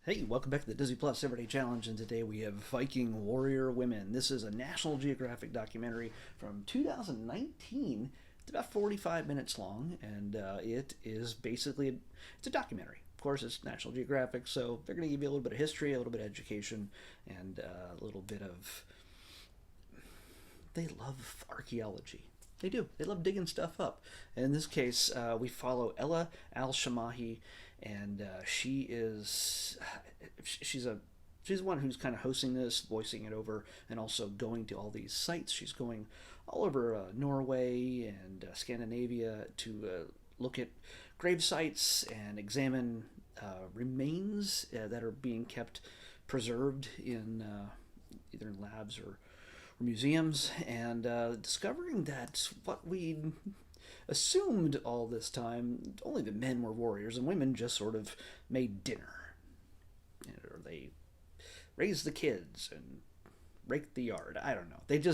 Hey, welcome back to the Disney Plus Everyday Challenge, and today we have Viking Warrior Women. This is a National Geographic documentary from 2019. It's about 45 minutes long, and it is basically it's a documentary. Of course, it's National Geographic, so they're going to give you a little bit of history, a little bit of education, and a little bit of. They love archaeology. They do. They love digging stuff up. And in this case, we follow Ella Al-Shamahi, and she's the one who's kind of hosting this, voicing it over, and also going to all these sites. She's going all over Norway and Scandinavia to look at grave sites and examine remains that are being kept preserved in either in labs or museums, and discovering that what we assumed all this time, only the men were warriors and women just sort of made dinner. Or they raised the kids and raked the yard. I don't know. It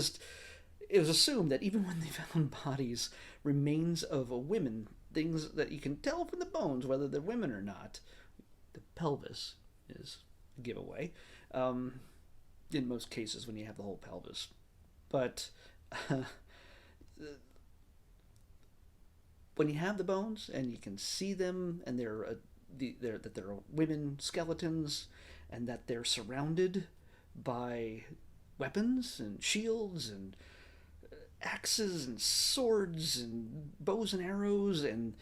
was assumed that even when they found bodies, remains of women, things that you can tell from the bones whether they're women or not, the pelvis is a giveaway. In most cases when you have the whole pelvis. But when you have the bones and you can see them, and that they're women skeletons, and that they're surrounded by weapons and shields and axes and swords and bows and arrows and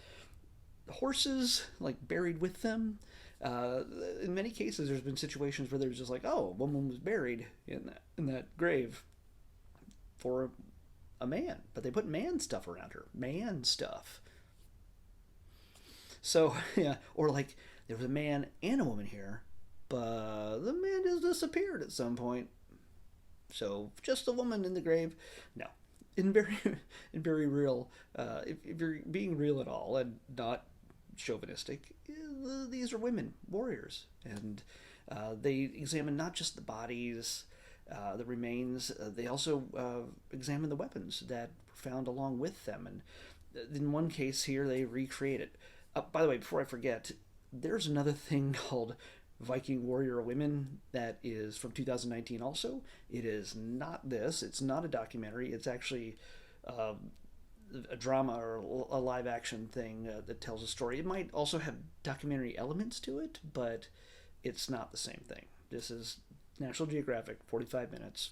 horses like buried with them. In many cases, there's been situations where there's just like, oh, a woman was buried in that grave for a man, but they put man stuff around her, man stuff. So yeah, or like there was a man and a woman here, but the man just disappeared at some point. So just a woman in the grave. No, in very in very real. If you're being real at all and not chauvinistic, these are women warriors, and they examine not just the bodies, the remains. They also examine the weapons that were found along with them, and in one case here they recreate it. By the way, before I forget, there's another thing called Viking Warrior Women that is from 2019 also. It is not this. It's not a documentary. It's actually a drama or a live action thing that tells a story. It might also have documentary elements to it, but it's not the same thing. This is National Geographic, 45 minutes,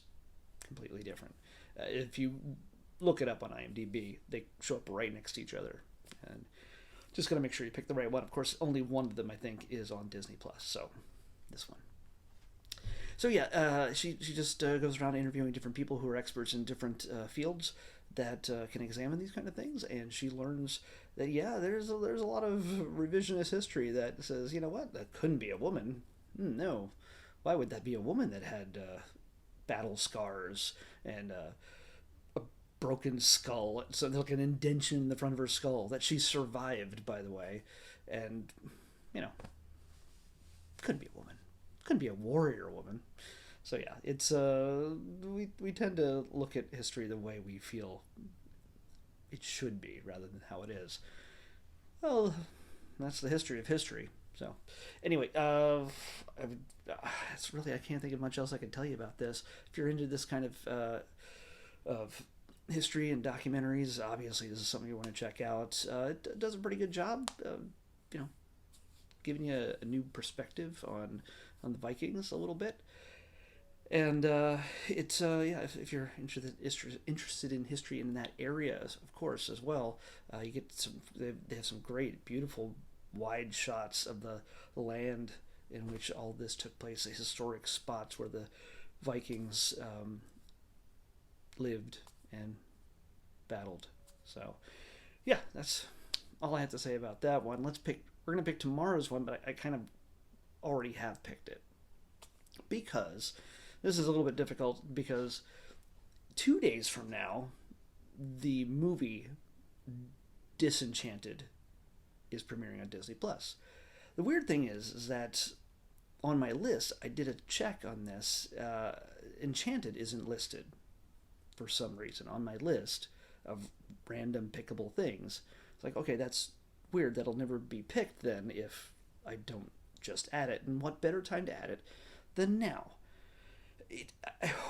completely different. If you look it up on IMDb, they show up right next to each other. And just got to make sure you pick the right one. Of course, only one of them, I think, is on Disney Plus. So this one. So yeah, she just goes around interviewing different people who are experts in different fields that can examine these kind of things, and she learns that yeah, there's a lot of revisionist history that says, you know what, that couldn't be a woman. No, why would that be a woman that had battle scars and a broken skull, so like an indention in the front of her skull that she survived, by the way, and you know, couldn't be a woman, couldn't be a warrior woman. So yeah, it's we tend to look at history the way we feel it should be rather than how it is. Well, that's the history of history. So anyway, it's really, I can't think of much else I can tell you about this. If you're into this kind of history and documentaries, obviously this is something you want to check out. It does a pretty good job, you know, giving you a new perspective on the Vikings a little bit. And it's yeah, if you're interested in history in that area, of course, as well, you get some. They have some great, beautiful, wide shots of the land in which all this took place. The historic spots where the Vikings lived and battled. So, yeah, that's all I have to say about that one. We're gonna pick tomorrow's one, but I kind of already have picked it because. This is a little bit difficult because 2 days from now, the movie Disenchanted is premiering on Disney Plus. The weird thing is that on my list, I did a check on this. Enchanted isn't listed for some reason on my list of random pickable things. It's like, okay, that's weird. That'll never be picked then if I don't just add it. And what better time to add it than now? It,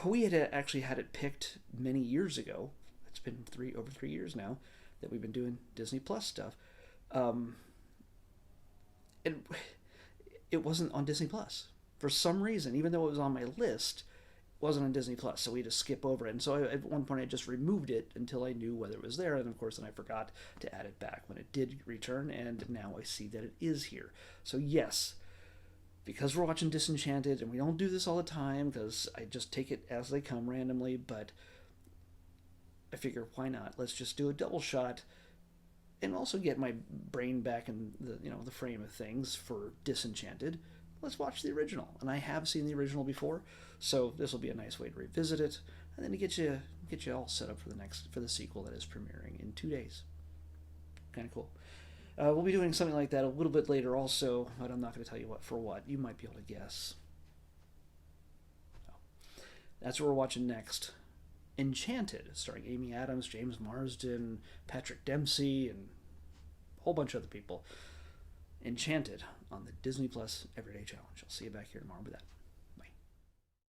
we had actually had it picked many years ago. It's been over 3 years now that we've been doing Disney Plus stuff. And it wasn't on Disney Plus for some reason, even though it was on my list. Wasn't on Disney Plus, so we had to skip over it. And so at one point I just removed it until I knew whether it was there, and of course then I forgot to add it back when it did return, and now I see that it is here. So yes, because we're watching Disenchanted, and we don't do this all the time because I just take it as they come randomly, but I figure why not? Let's just do a double shot and also get my brain back in the frame of things for Disenchanted. Let's watch the original. And I have seen the original before, so this will be a nice way to revisit it, and then to get you all set up for the sequel that is premiering in 2 days. Kind of cool. We'll be doing something like that a little bit later also, but I'm not going to tell you what for what. You might be able to guess. So, that's what we're watching next. Enchanted, starring Amy Adams, James Marsden, Patrick Dempsey, and a whole bunch of other people. Enchanted on the Disney Plus Everyday Challenge. I'll see you back here tomorrow with that.